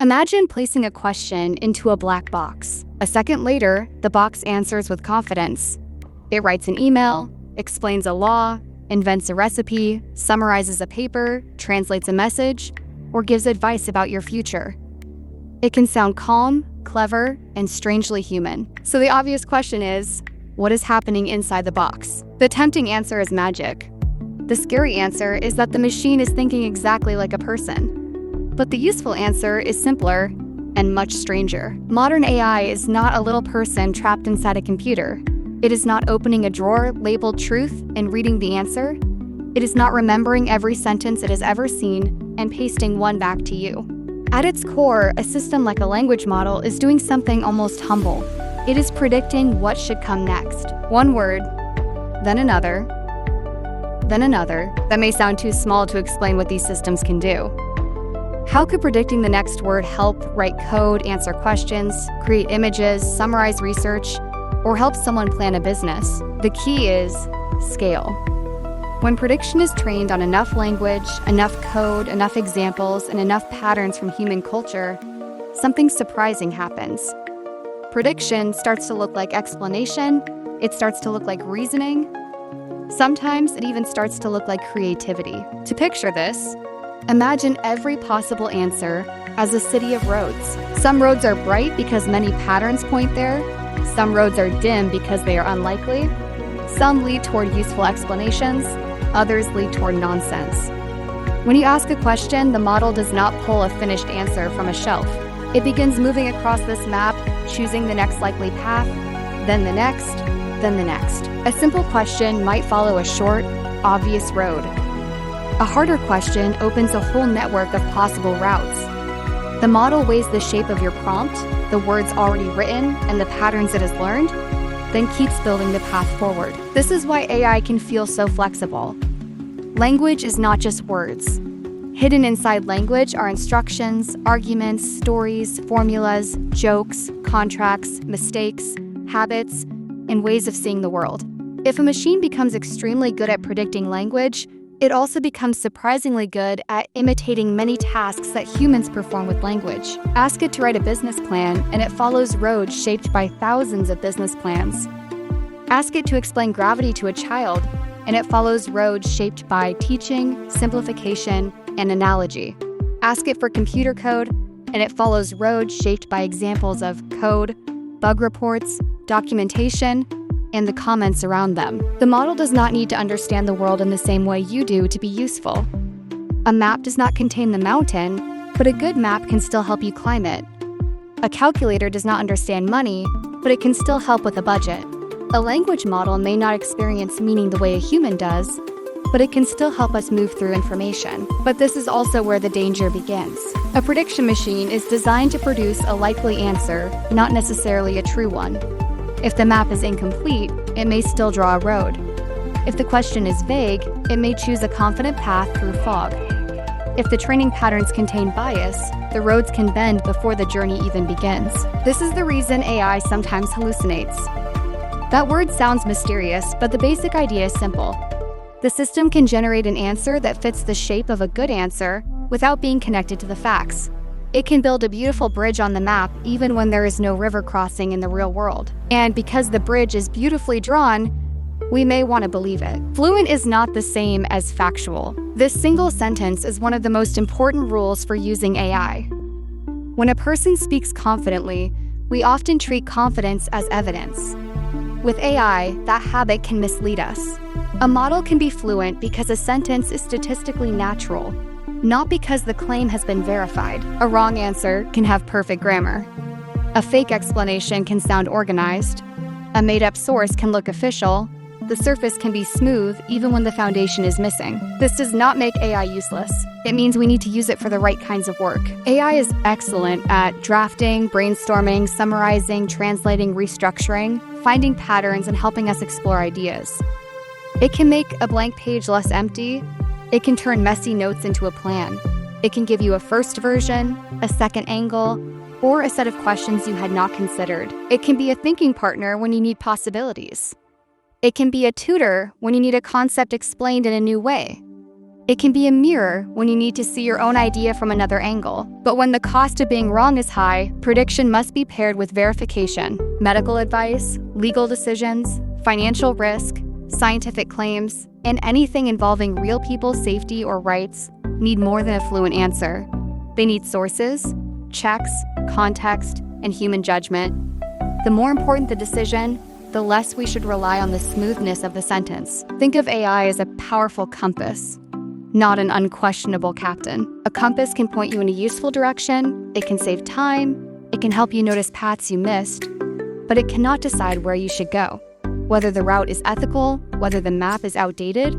Imagine placing a question into a black box. A second later, the box answers with confidence. It writes an email, explains a law, invents a recipe, summarizes a paper, translates a message, or gives advice about your future. It can sound calm, clever, and strangely human. So the obvious question is, what is happening inside the box? The tempting answer is magic. The scary answer is that the machine is thinking exactly like a person. But the useful answer is simpler and much stranger. Modern AI is not a little person trapped inside a computer. It is not opening a drawer labeled truth and reading the answer. It is not remembering every sentence it has ever seen and pasting one back to you. At its core, a system like a language model is doing something almost humble. It is predicting what should come next. One word, then another. That may sound too small to explain what these systems can do. How could predicting the next word help write code, answer questions, create images, summarize research, or help someone plan a business? The key is scale. When prediction is trained on enough language, enough code, enough examples, and enough patterns from human culture, something surprising happens. Prediction starts to look like explanation, it starts to look like reasoning. Sometimes it even starts to look like creativity. To picture this, imagine every possible answer as a city of roads. Some roads are bright because many patterns point there. Some roads are dim because they are unlikely. Some lead toward useful explanations. Others lead toward nonsense. When you ask a question, the model does not pull a finished answer from a shelf. It begins moving across this map, choosing the next likely path, then the next, then the next. A simple question might follow a short, obvious road. A harder question opens a whole network of possible routes. The model weighs the shape of your prompt, the words already written, and the patterns it has learned, then keeps building the path forward. This is why AI can feel so flexible. Language is not just words. Hidden inside language are instructions, arguments, stories, formulas, jokes, contracts, mistakes, habits, and ways of seeing the world. If a machine becomes extremely good at predicting language, it also becomes surprisingly good at imitating many tasks that humans perform with language. Ask it to write a business plan, and it follows roads shaped by thousands of business plans. Ask it to explain gravity to a child, and it follows roads shaped by teaching, simplification, and analogy. Ask it for computer code, and it follows roads shaped by examples of code, bug reports, documentation, and the comments around them. The model does not need to understand the world in the same way you do to be useful. A map does not contain the mountain, but a good map can still help you climb it. A calculator does not understand money, but it can still help with a budget. A language model may not experience meaning the way a human does, but it can still help us move through information. But this is also where the danger begins. A prediction machine is designed to produce a likely answer, not necessarily a true one. If the map is incomplete, it may still draw a road. If the question is vague, it may choose a confident path through fog. If the training patterns contain bias, the roads can bend before the journey even begins. This is the reason AI sometimes hallucinates. That word sounds mysterious, but the basic idea is simple. The system can generate an answer that fits the shape of a good answer without being connected to the facts. It can build a beautiful bridge on the map even when there is no river crossing in the real world. And because the bridge is beautifully drawn, we may want to believe it. Fluent is not the same as factual. This single sentence is one of the most important rules for using AI. When a person speaks confidently, we often treat confidence as evidence. With AI, that habit can mislead us. A model can be fluent because a sentence is statistically natural, not because the claim has been verified. A wrong answer can have perfect grammar. A fake explanation can sound organized. A made-up source can look official. The surface can be smooth even when the foundation is missing. This does not make AI useless. It means we need to use it for the right kinds of work. AI is excellent at drafting, brainstorming, summarizing, translating, restructuring, finding patterns, and helping us explore ideas. It can make a blank page less empty. It can turn messy notes into a plan. It can give you a first version, a second angle, or a set of questions you had not considered. It can be a thinking partner when you need possibilities. It can be a tutor when you need a concept explained in a new way. It can be a mirror when you need to see your own idea from another angle. But when the cost of being wrong is high, prediction must be paired with verification. Medical advice, legal decisions, financial risk, scientific claims, and anything involving real people's safety or rights need more than a fluent answer. They need sources, checks, context, and human judgment. The more important the decision, the less we should rely on the smoothness of the sentence. Think of AI as a powerful compass, not an unquestionable captain. A compass can point you in a useful direction, it can save time, it can help you notice paths you missed, but it cannot decide where you should go, whether the route is ethical, whether the map is outdated,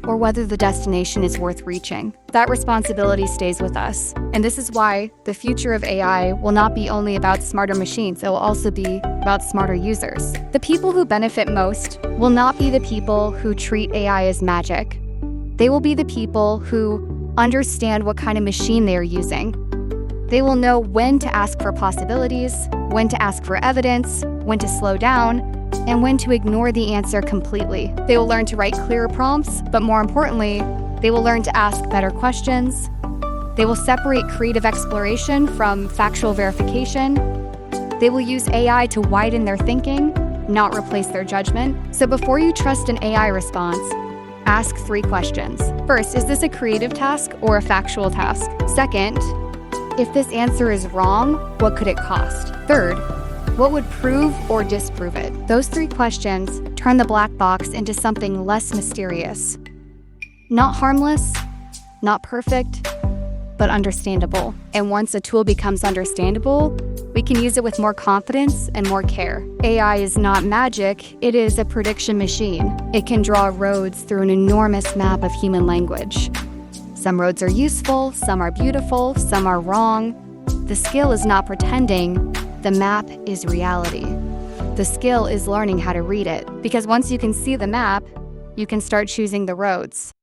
or whether the destination is worth reaching. That responsibility stays with us. And this is why the future of AI will not be only about smarter machines, it will also be about smarter users. The people who benefit most will not be the people who treat AI as magic. They will be the people who understand what kind of machine they are using. They will know when to ask for possibilities, when to ask for evidence, when to slow down, and when to ignore the answer completely. They will learn to write clearer prompts, but more importantly, they will learn to ask better questions. They will separate creative exploration from factual verification. They will use AI to widen their thinking, not replace their judgment. So before you trust an AI response, ask 3 questions. First, is this a creative task or a factual task? Second, if this answer is wrong, what could it cost? Third, what would prove or disprove it? Those 3 questions turn the black box into something less mysterious. Not harmless, not perfect, but understandable. And once a tool becomes understandable, we can use it with more confidence and more care. AI is not magic, it is a prediction machine. It can draw roads through an enormous map of human language. Some roads are useful, some are beautiful, some are wrong. The skill is not pretending. The map is reality. The skill is learning how to read it, because once you can see the map, you can start choosing the roads.